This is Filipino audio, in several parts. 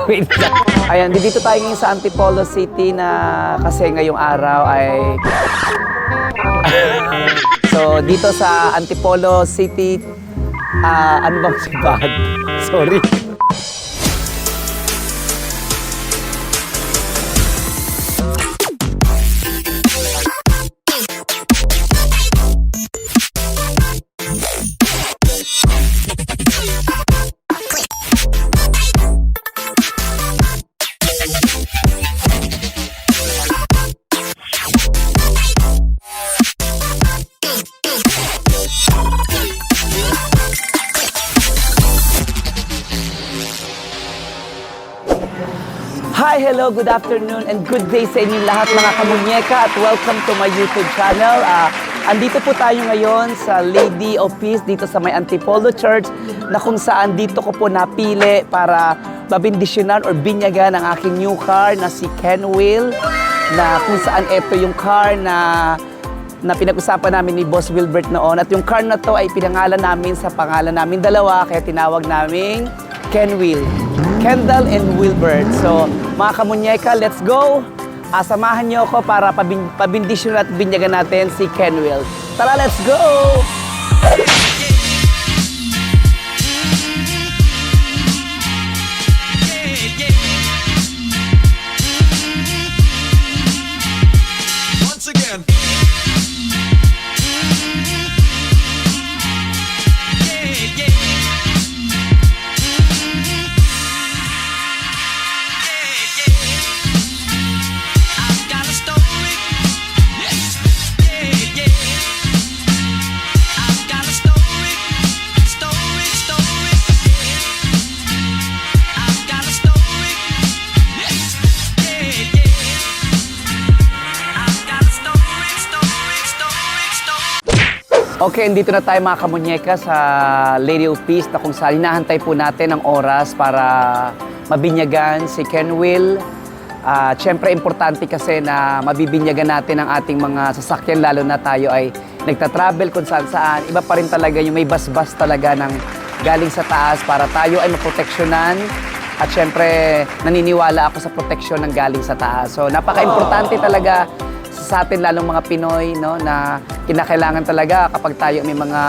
Wait lang. Ayan, dito tayo ngayon sa Antipolo City na kasi ngayong araw ay... So, dito sa Antipolo City, ano bang simbahan? Sorry. Hi, hello, good afternoon, and good day sa inyong lahat mga kamunyeka at welcome to my YouTube channel. Andito po tayo ngayon sa Lady of Peace dito sa may Antipolo Church na kung saan dito ko po napili para mabindisyonan or binyagan ang aking new car na si Kenwill, na kung saan ito yung car na pinag-usapan namin ni Boss Wilbert noon. At yung car na to ay pinangalan namin sa pangalan namin dalawa, kaya tinawag naming Kenwill. Kendall and Wilbert. So, mga kamunyeka, let's go! Samahan niyo ako para pabindisyon at binyagan natin si Kenwill. Tara, let's go! Once again. Okay, dito na tayo mga kamunyeka sa Lady of Peace na kung saan hinahantay po natin ang oras para mabinyagan si Kenwill. Siyempre, importante kasi na mabibinyagan natin ang ating mga sasakyan, lalo na tayo ay nagta-travel kung saan-saan. Iba pa rin talaga yung may bas-bas talaga ng galing sa taas para tayo ay maproteksyonan. At siyempre, naniniwala ako sa proteksyon ng galing sa taas. So, napaka-importante talaga sa atin, lalong mga Pinoy, no, na kinakailangan talaga kapag tayo may mga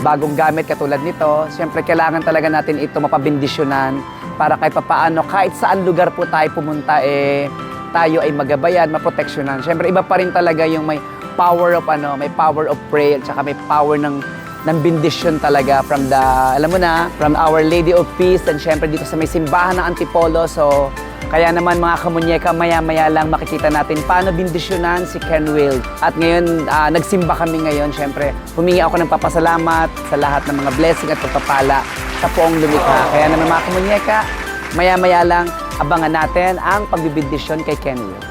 bagong gamit katulad nito, siyempre kailangan talaga natin ito mapabindisyonan para kahit papaano, kahit saan lugar po tayo pumunta, tayo ay magabayan, maproteksyonan. Siyempre iba pa rin talaga yung may power of may power of prayer, tsaka may power ng bindisyon talaga from the, alam mo na, from Our Lady of Peace, and siyempre dito sa may simbahan ng Antipolo. So, kaya naman mga kamunyeka, maya-maya lang makikita natin paano bindisyonan si Kenwill. At ngayon, nagsimba kami ngayon. Siyempre, humingi ako ng papasalamat sa lahat ng mga blessing at pagpapala sa poong lumikha. Kaya naman mga kamunyeka, maya-maya lang abangan natin ang pagbibindisyon kay Kenwill.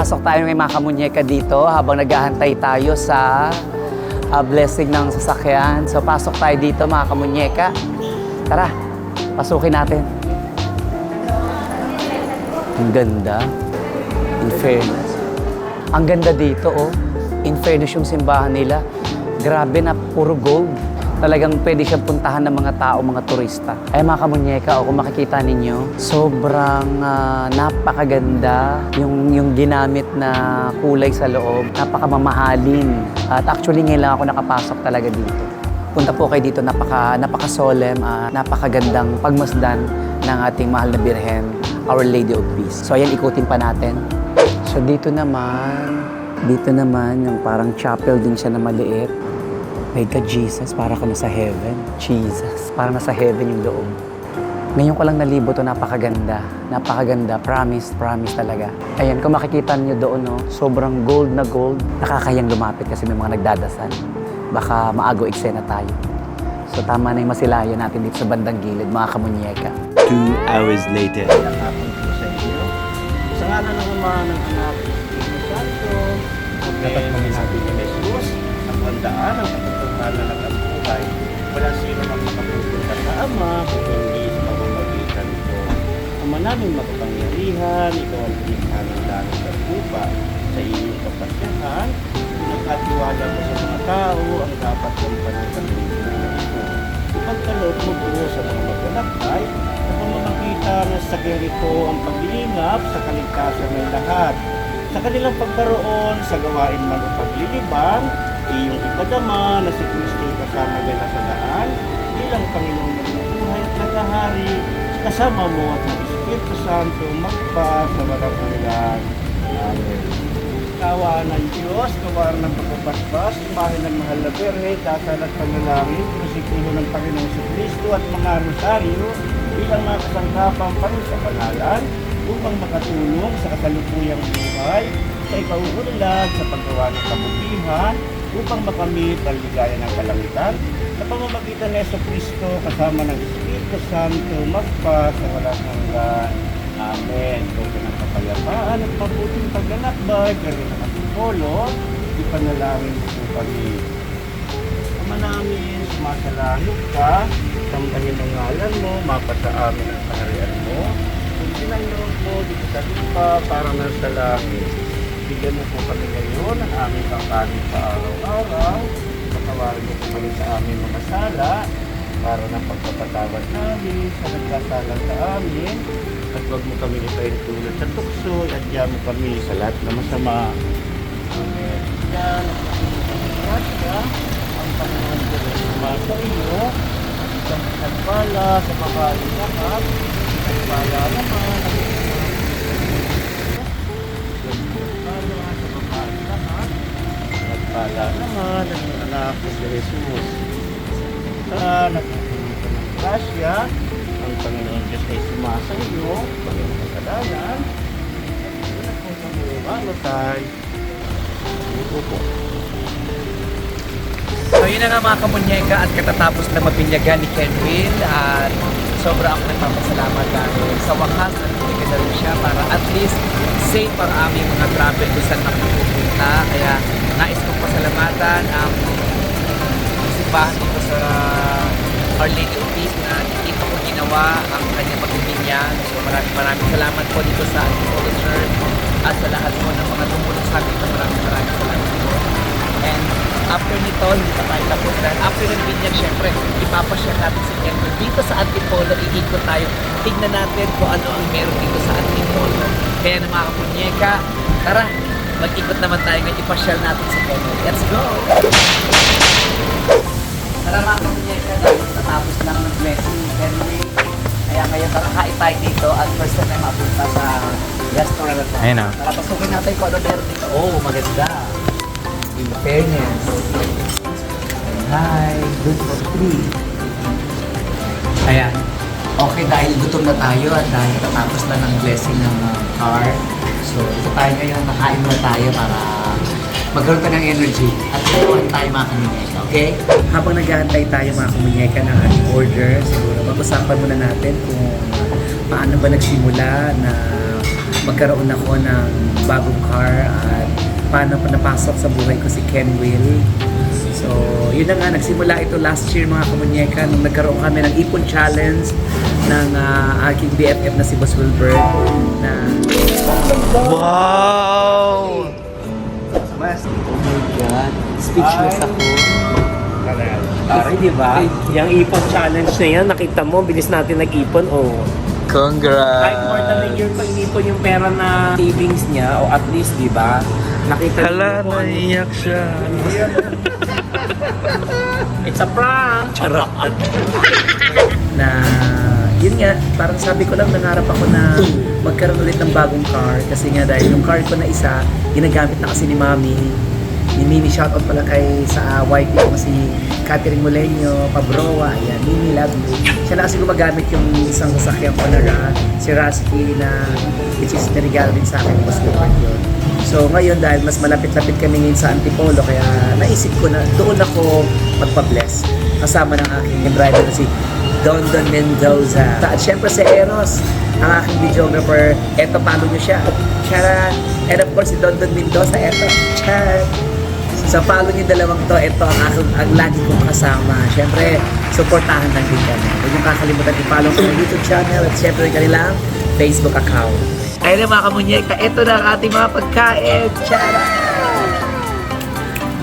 Pasok tayo ng mga kamunyeka dito habang naghahantay tayo sa blessing ng sasakyan. So pasok tayo dito mga kamunyeka. Tara, pasukin natin. Ang ganda. In fairness. Ang ganda dito, oh. In fairness yung simbahan nila. Grabe na, puro gold. Talagang pwede siyang puntahan ng mga tao, mga turista. Ay mga kamunyeka, kung makikita ninyo, sobrang napakaganda yung ginamit na kulay sa loob. Napakamamahalin. At actually ngayon lang ako nakapasok talaga dito. Punta po kayo dito, napaka-solemn, napakagandang pagmasdan ng ating mahal na Birhen, Our Lady of Peace. So ayan, ikutin pa natin. So dito naman yung parang chapel din siya na maliit. My God, Jesus, para ka nasa heaven. Jesus, para nasa heaven yung loob. Ngayon ko lang nalibo to, napakaganda. Napakaganda, promise, promise talaga. Ayan, kung makikita niyo doon, no, sobrang gold na gold. Nakakayang lumapit kasi may mga nagdadasal. Baka maago eksena tayo. So tama na yung masilayan natin dito sa bandang gilid, mga kamunyeka. 2 hours later. Nakapon po sa inyo. Sa ngala ng Ama ng Anak ng Espiritu Santo, dapat kami natin ni Jesus, ang handaan ng katotohanan at ang buhay. Wala sino ang makapupunta sa Ama kung hindi sa pamamagitan ko. Ama namin makapangyarihan, ikaw ang pinikha ng langit at lupa. Sa iyong kapasyahan, pinagkatiwala mo sa mga tao ang dapat ng panagpapalito na ito. Ipagkaloob mo po sa mga maglalakbay na pamamagitan ng sagrado ang paglingap sa kaligtasan ng lahat. Sa kanilang pagkaroon sa gawain man o paglilibang, iyong ipadama na si Kristo kasama nila sa daan bilang Panginoong ng buhay at naghahari kasama mo at ng Espiritu Santo magpa sa walang hanggan. Amen. Kaawaan ng Diyos, kaawaan ng pagbabasbas, imahe ng mahal na Berhe, dasal at panalangin, prosiklo ng Panginoong si Kristo at mga rosaryo bilang mga kasangkapang panusapanalan upang makatulong sa kasalukuyang buhay, sa ipauunlad sa paggawa ng kabutihan, upang makamit ang ligaya ng kalangitan, sa pamamagitan ng Yesu Kristo kasama ng Espiritu Santo magpa sa walang hanggan. Amen. Ito ng kapayapaan at mabuting paglalakbay, pero ng ating polo, ipanalangin mo po kami. Ama namin, sumasalangit ka, sambahin ang ngalan mo, mapasa amin ang kaharian mo. Kung sinangloon mo dito sa lupa para nasa langit, bigyan mo po kami ngayon ang aming kakanin sa araw-araw. Patawarin mo po kami sa aming mga sala para ng pagpapatawad namin sa nagkasala sa amin. At huwag mo kami ipaintulad sa tukso at diyan mo kami sa lahat na masama. Amen. Yan ang ang Panginoon ko rin sa iyo. Isang pinagpala sa babae lahat. Pinagpala naman ang Nagpala naman ang anak ko si Jesus. Sa nagtutulong ko ng grasya, ang Panginoon Diyos ay sumasa iyo, Panginoon kasalanan, at kung sa mga mamatay, ito po. So yun na nga mga kamunyeka at katatapos na mapinyagan ni Kenwil at sobra ako nagpapasalamat dahil sa wakas at pinigyan na rin siya para at least safe ang aming mga travel kung saan makapupunta. Kaya nais kong pasalamatan ang simbahan dito sa Our Lady of Peace na dito ko ginawa ang kanyang pagbibinyag. So maraming salamat po dito sa Antipolo Church at sa lahat po ng mga tumulong sa akin. Maraming salamat po. And after nito, hindi pa tayo tapos dahil after ng binyag, syempre, ipapashare natin si Kenwil dito sa Antipolo. Iikot tayo. Tignan natin kung ano ang meron dito sa Antipolo. Kaya na mga kapunyeka, tara, mag-ikot naman tayo ngayon. Ipashare natin si Kenwil. Let's go! Tara mga kapunyeka, natapos lang ng blessing ni Kenwil. Kaya ngayon, tara kain tayo dito at first time na mapunta sa restaurant na tayo. Ayun na. Tara, pasukin natin kung ano meron dito. Oh, maganda. In fairness. Hi, good for free. Ayan. Okay, dahil gutom na tayo at dahil tatapos na ng blessing ng car. So, ito tayo ngayon, nakain na tayo para magkaroon ka ng energy at tutuan tayo mga kamunyeka, okay? Habang naghahantay tayo mga kamunyeka ng ating order, siguro mag-usapan muna natin kung paano ba nagsimula na magkaroon ako ng bagong car at paano pa napasok sa buhay ko si Kenwil. So, yun na nga, nagsimula ito last year mga kamunyeka nung nagkaroon kami ng Ipon Challenge ng aking BFF na si Boss Wilbert na Wow! oh my God, speechless ako. Taray, di ba? Yung ipon challenge na yan, nakita mo, bilis natin nag-ipon, oh. Kahit more than a year pa inipon yung pera na savings niya, o at least, di ba? Nakita niyo po. naiyak siya. It's a prank! Charot! Na yun nga, parang sabi ko lang nangarap ako na magkaroon ulit ng bagong car kasi nga dahil yung car ko na isa, ginagamit na kasi ni Mami. Mini shoutout pala kay sa YT ko si Catherine Moleño, Pabroa, ayan, Mini love you. Siya na kasi gumagamit yung isang sasakyan ko na si Rasky na which is nirigalo din sa akin, Boss Gilbert yun. So ngayon dahil mas malapit-lapit kami ngayon sa Antipolo, kaya naisip ko na doon ako magpa-bless kasama ng aking driver na si Don Mendoza. At syempre si Eros, ang aking videographer, eto follow nyo siya. Charan! And of course si Don Mendoza, eto. Charan! So follow nyo dalawang to, ito ang lagi kong kasama. Syempre, supportahan lang din kami. Huwag nyo kakalimutan i-follow ko ng YouTube channel at syempre yung kanilang Facebook account. Ayun na mga kamunyeka, ito na ang ating mga pagkain. Charan!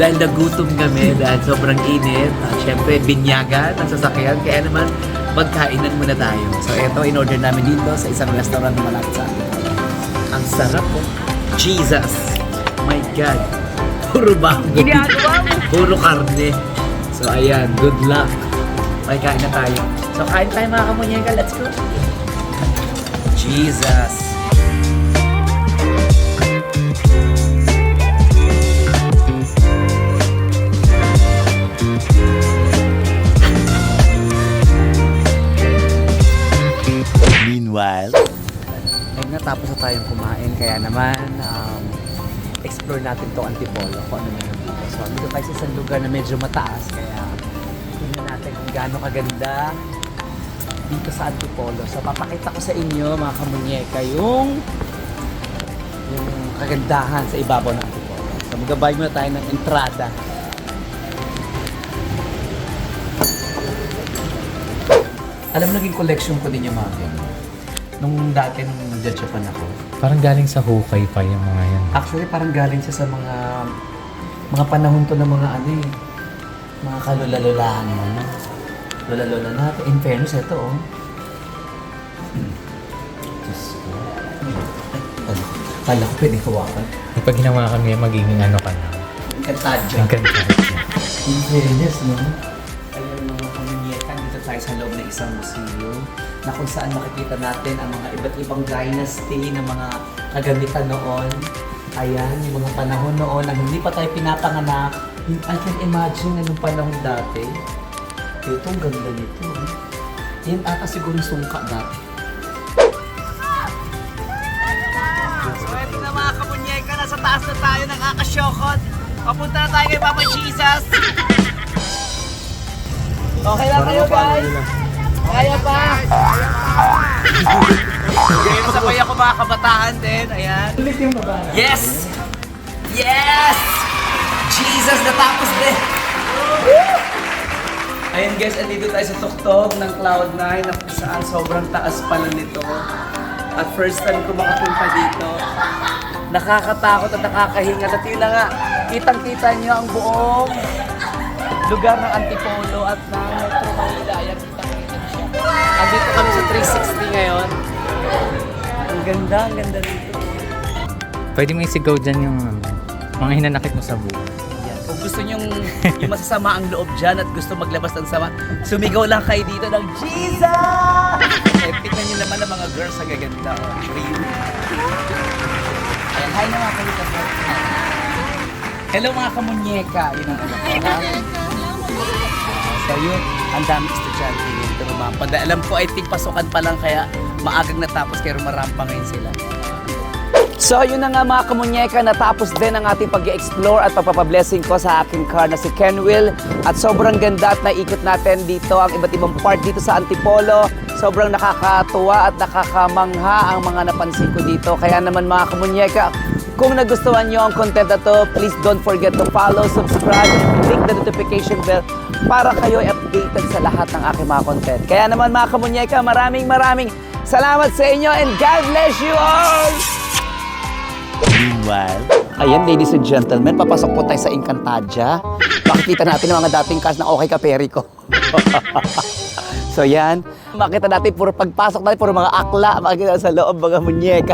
Dahil nagutom kami, dahil sobrang init. At syempre, binyagan ang sasakyan. Kaya naman, magkainan muna tayo. So ito, in-order namin dito sa isang restaurant na malapit sa atin. Ang sarap po. Jesus! My God! Puro baboy. Puro karne. So ayan, good luck. May kain na tayo. So kain tayo mga kamunyeka. Let's go! Jesus! Meanwhile, Ay nga, tapos na tayong kumain. Kaya naman, explore natin to Antipolo kung ano meron dito. So, dito tayo sa isang lugar na medyo mataas. Kaya, tingnan natin kung gaano kaganda dito sa Antipolo. So, papakita ko sa inyo, mga kamunyeka, yung kagandahan sa ibabaw ng Antipolo. So, magabay muna tayo ng entrada. Alam mo, naging collection ko din yung mga ganun. Nung dati, nung nag-Japan ako. Parang galing sa hukay pa yung mga yan. Actually, parang galing siya sa mga panahon to ng mga ano eh. Mga kalula-lulahan mo, no? Lula-lula natin. In fairness, ito oh. Diyos ko. Ay, kala ko pwede hawakan. Pag ginawa ka ngayon, magiging ano ka na. Encantadja. Ang ganda. In fairness, no? Ayun mga kamunyeka, dito tayo sa loob ng isang museo na kung saan makikita natin ang mga iba't ibang dynasty ng mga kagamitan noon. Ayan, yung mga panahon noon na hindi pa tayo pinapanganak. I can imagine anong panahon dati. Ito, ang ganda nito. Yan ata siguro sungka dati. So, ito na mga kamunyeka, nasa taas na tayo ng Akasyokot. Papunta na tayo kay Papa Jesus. Okay lang kayo, guys? Kaya pa! Ngayon sabay ako mga kabataan din. Ayan. Yes! Yes! Jesus, natapos din! Ayan guys, andito tayo sa tuktok ng Cloud9 na kung saan sobrang taas pala nito. At first time ko makapunta dito. Nakakatakot at nakakahinga. At yun na nga, kitang-kita nyo ang buong lugar ng Antipolo at ng Metro Manila. Ayan, kitang-kita nyo siya. Andito kami sa 360 ngayon. Ang ganda dito. Pwede mo isigaw dyan yung mga hinanakit mo sa buhay. Yan. Kung gusto nyo yung masasama ang loob dyan at gusto maglabas ng sama, sumigaw lang kayo dito ng Jesus! Eh, tignan nyo naman ang mga girls sa gaganda. Really. Ayan, hi na mga kalukat. Hello mga kamunyeka. Yun ang ano ko. So yun, ang daming estudyante dito rumampa. Alam ko, I think pasukan pa lang kaya maagang natapos kaya rumarampa ngayon sila. So yun na nga mga kamunyeka, natapos din ang ating pag-explore at pagpapablessing ko sa aking car na si Kenwill. At sobrang ganda at naikot natin dito ang iba't ibang part dito sa Antipolo. Sobrang nakakatuwa at nakakamangha ang mga napansin ko dito. Kaya naman mga kamunyeka, kung nagustuhan nyo ang content na to, please don't forget to follow, subscribe, and click the notification bell para kayo updated sa lahat ng aking mga content. Kaya naman mga kamunyeka, maraming salamat sa inyo and God bless you all! meanwhile, Ayan, ladies and gentlemen, papasok po tayo sa Encantadia. Makikita natin ang mga dating cast ng Okay Ka Perico. So yan, makita natin puro pagpasok natin, puro mga akla, makikita sa loob mga munyeka.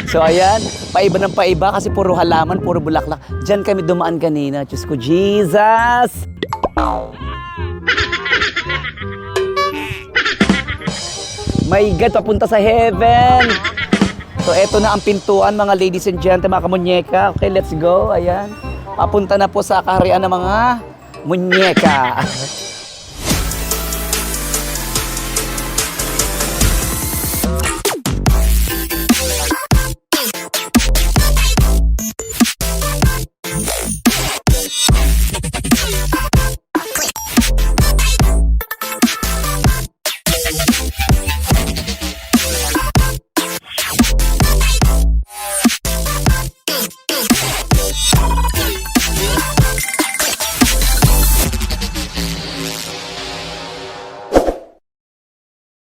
So ayan, paiba ng paiba kasi puro halaman, puro bulaklak. Diyan kami dumaan kanina. Diyos ko, Jesus! My God, papunta sa heaven! So eto na ang pintuan mga ladies and gentlemen, mga kamunyeka. Okay, let's go. Ayan. Papunta na po sa kaharian ng mga munyeka.